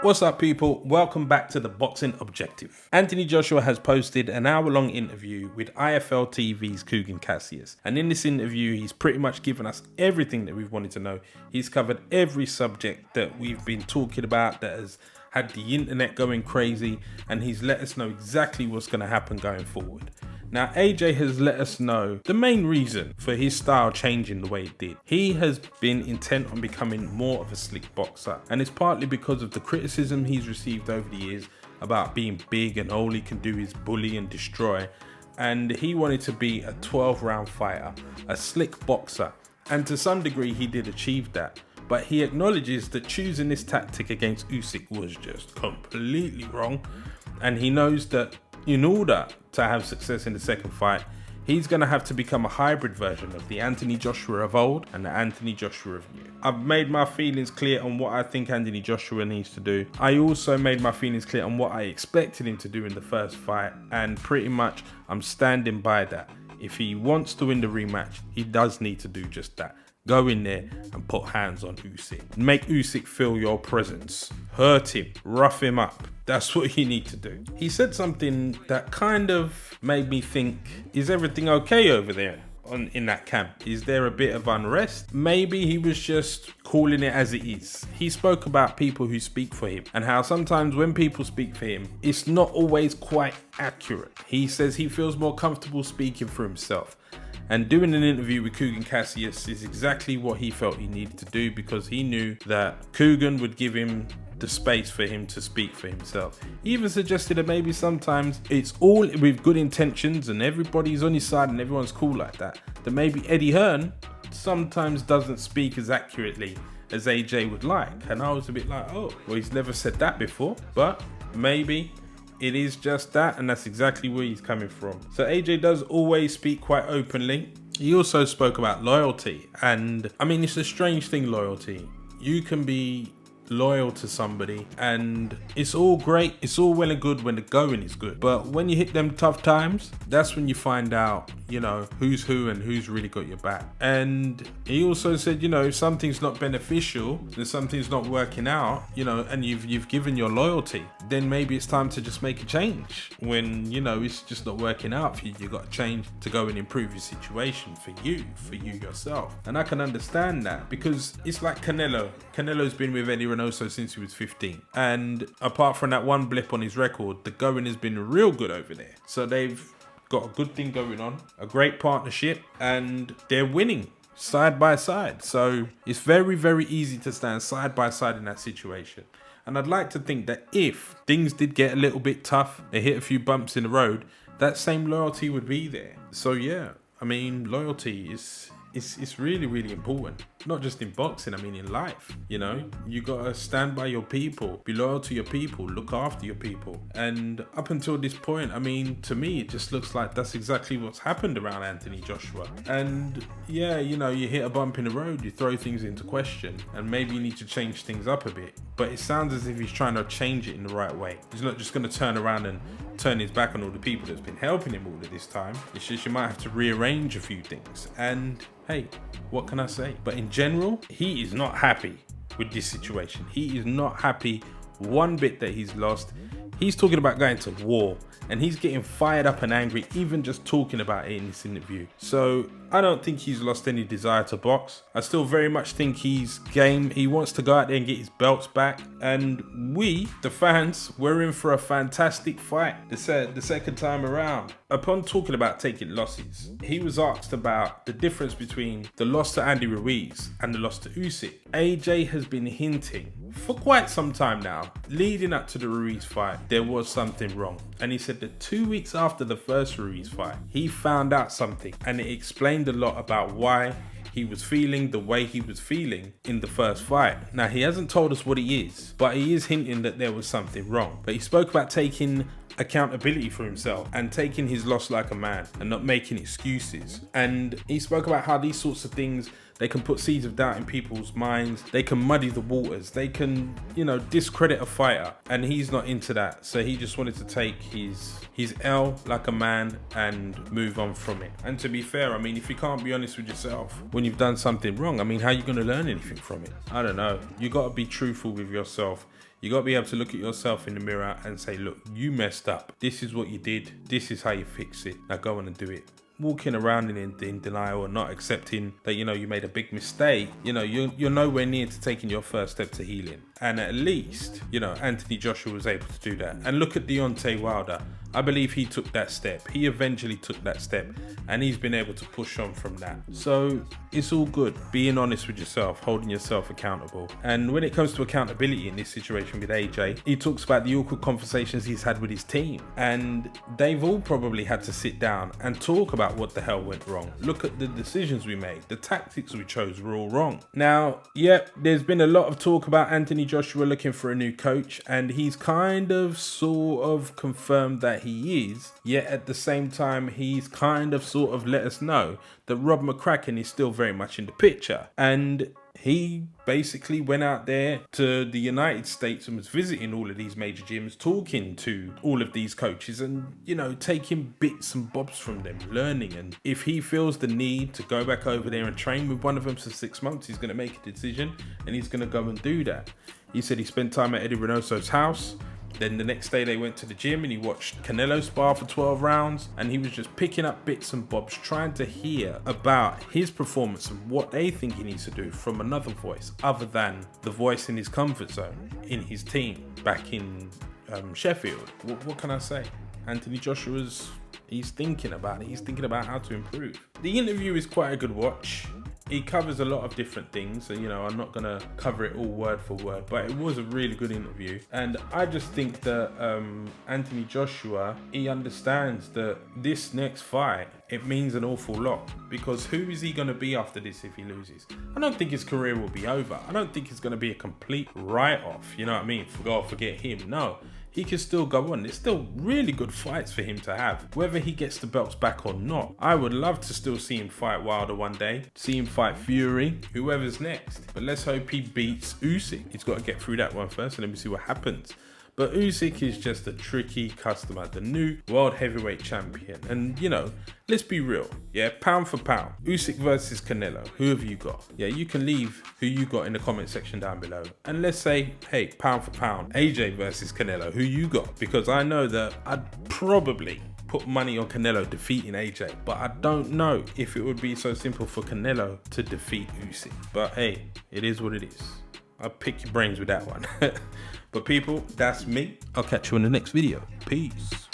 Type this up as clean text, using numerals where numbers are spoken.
What's up, people? Welcome back to the Boxing Objective. Anthony Joshua has posted an hour-long interview with IFL TV's Kugan Cassius. And in this interview, he's pretty much given us everything that we've wanted to know. He's covered every subject that we've been talking about that has had the internet going crazy, and he's let us know exactly what's going to happen going forward. Now, AJ has let us know the main reason for his style changing the way it did. He has been intent on becoming more of a slick boxer, and it's partly because of the criticism he's received over the years about being big and all he can do is bully and destroy. And he wanted to be a 12-round fighter, a slick boxer, and to some degree he did achieve that. But he acknowledges that choosing this tactic against Usyk was just completely wrong, and he knows that in order to have success in the second fight, he's going to have to become a hybrid version of the Anthony Joshua of old and the Anthony Joshua of new. I've made my feelings clear on what I think Anthony Joshua needs to do. I also made my feelings clear on what I expected him to do in the first fight, and pretty much I'm standing by that. If he wants to win the rematch, he does need to do just that. Go in there and put hands on Usyk. Make Usyk feel your presence. Hurt him. Rough him up. That's what you need to do. He said something that kind of made me think, is everything okay over there in that camp? Is there a bit of unrest? Maybe he was just calling it as it is. He spoke about people who speak for him and how sometimes when people speak for him, it's not always quite accurate. He says he feels more comfortable speaking for himself. And doing an interview with Kugan Cassius is exactly what he felt he needed to do, because he knew that Kugan would give him the space for him to speak for himself. He even suggested that maybe sometimes it's all with good intentions and everybody's on his side and everyone's cool like that. That maybe Eddie Hearn sometimes doesn't speak as accurately as AJ would like. And I was a bit like, oh, well, he's never said that before, but maybe it is just that, and that's exactly where he's coming from. So AJ does always speak quite openly. He also spoke about loyalty, and I mean, it's a strange thing, loyalty. You can be loyal to somebody and it's all great, it's all well and good when the going is good, but when you hit them tough times, that's when you find out, you know, who's who and who's really got your back. And he also said, you know, if something's not beneficial, if something's not working out, you know, and you've given your loyalty, then maybe it's time to just make a change. When, you know, it's just not working out for you, you got to change to go and improve your situation for you yourself. And I can understand that, because it's like Canelo's been with Eddie Reynoso since he was 15, and apart from that one blip on his record, the going has been real good over there. So they've got a good thing going on, a great partnership, and they're winning side by side. So it's very, very easy to stand side by side in that situation. And I'd like to think that if things did get a little bit tough, they hit a few bumps in the road, that same loyalty would be there. So yeah, I mean, loyalty is really, really important. Not just in boxing, I mean in life. You know, you gotta stand by your people, be loyal to your people, look after your people. And up until this point, I mean, to me, it just looks like that's exactly what's happened around Anthony Joshua. And yeah, you know, you hit a bump in the road, you throw things into question, and maybe you need to change things up a bit. But it sounds as if he's trying to change it in the right way. He's not just gonna turn around and turn his back on all the people that's been helping him all of this time. It's just you might have to rearrange a few things. And hey, what can I say? But in general, he is not happy with this situation. He is not happy one bit that he's lost. He's talking about going to war, and he's getting fired up and angry even just talking about it in this interview. So I don't think he's lost any desire to box. I still very much think he's game. He wants to go out there and get his belts back. And we, the fans, we're in for a fantastic fight the second time around. Upon talking about taking losses, he was asked about the difference between the loss to Andy Ruiz and the loss to Usyk. AJ has been hinting for quite some time now, leading up to the Ruiz fight, there was something wrong. And he said that 2 weeks after the first Ruiz fight, he found out something, and it explained a lot about why he was feeling the way he was feeling in the first fight. Now, he hasn't told us what he is, but he is hinting that there was something wrong. But he spoke about taking accountability for himself and taking his loss like a man and not making excuses. And he spoke about how these sorts of things, they can put seeds of doubt in people's minds. They can muddy the waters. They can, you know, discredit a fighter. And he's not into that. So he just wanted to take his L like a man and move on from it. And to be fair, I mean, if you can't be honest with yourself when you've done something wrong, I mean, how are you going to learn anything from it? I don't know. You got to be truthful with yourself. You got to be able to look at yourself in the mirror and say, look, you messed up. This is what you did. This is how you fix it. Now go on and do it. Walking around in denial or not accepting that, you made a big mistake, you're nowhere near to taking your first step to healing. And at least, Anthony Joshua was able to do that. And look at Deontay Wilder. I believe he took that step. He eventually took that step and he's been able to push on from that. So it's all good. Being honest with yourself, holding yourself accountable. And when it comes to accountability in this situation with AJ, he talks about the awkward conversations he's had with his team. And they've all probably had to sit down and talk about what the hell went wrong. Look at the decisions we made. The tactics we chose were all wrong. Now, there's been a lot of talk about Anthony Joshua looking for a new coach, and he's sort of confirmed that he is, yet at the same time he's sort of let us know that Rob McCracken is still very much in the picture. And he basically went out there to the United States and was visiting all of these major gyms, talking to all of these coaches and, taking bits and bobs from them, learning. And if he feels the need to go back over there and train with one of them for 6 months, he's going to make a decision and he's going to go and do that. He said he spent time at Eddie Reynoso's house. Then the next day they went to the gym and he watched Canelo spar for 12 rounds, and he was just picking up bits and bobs, trying to hear about his performance and what they think he needs to do from another voice other than the voice in his comfort zone in his team back in Sheffield. What can I say? Anthony Joshua's, he's thinking about it. He's thinking about how to improve. The interview is quite a good watch. He covers a lot of different things, and I'm not gonna cover it all word for word, but it was a really good interview. And I just think that Anthony Joshua, he understands that this next fight, it means an awful lot, because who is he gonna be after this if he loses? I don't think his career will be over. I don't think it's gonna be a complete write-off, you know what I mean? Forget him. No. He can still go on. There's still really good fights for him to have, whether he gets the belts back or not. I would love to still see him fight Wilder one day, see him fight Fury, whoever's next. But let's hope he beats Usyk. He's got to get through that one first, and let me see what happens. But Usyk is just a tricky customer, the new world heavyweight champion. And, let's be real. Yeah, pound for pound. Usyk versus Canelo. Who have you got? Yeah, you can leave who you got in the comment section down below. And let's say, hey, pound for pound, AJ versus Canelo. Who you got? Because I know that I'd probably put money on Canelo defeating AJ. But I don't know if it would be so simple for Canelo to defeat Usyk. But hey, it is what it is. I'll pick your brains with that one. But people, that's me. I'll catch you in the next video. Peace.